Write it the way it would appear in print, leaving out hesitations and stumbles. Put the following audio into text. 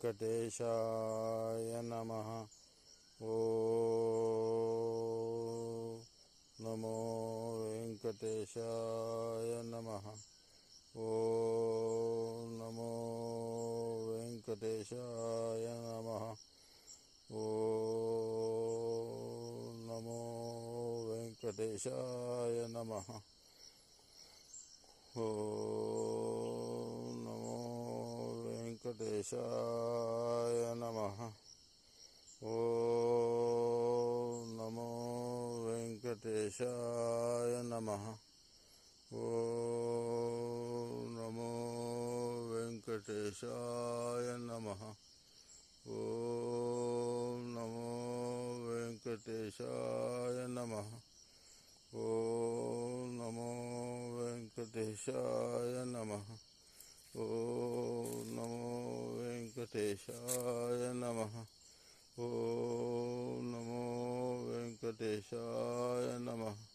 वेंकटेशाय नमः। ओ नमो वेंकटेशाय नमः। ओ नमो वेंकटेशाय नमः। ओ नमो वेंकटेशाय नमः। ओ नमो वेंकटेशाय नमः। ओ नमो वेंकटेशाय नमः। ओ नमो वेंकटेशाय नमः। ओ नमो वेंकटेशाय नमः। ओ नमो वेंकटेशाय नमः। ओ नमो वेंकटेशाय नमः। ओ नमो वेंकटेशाय नमः।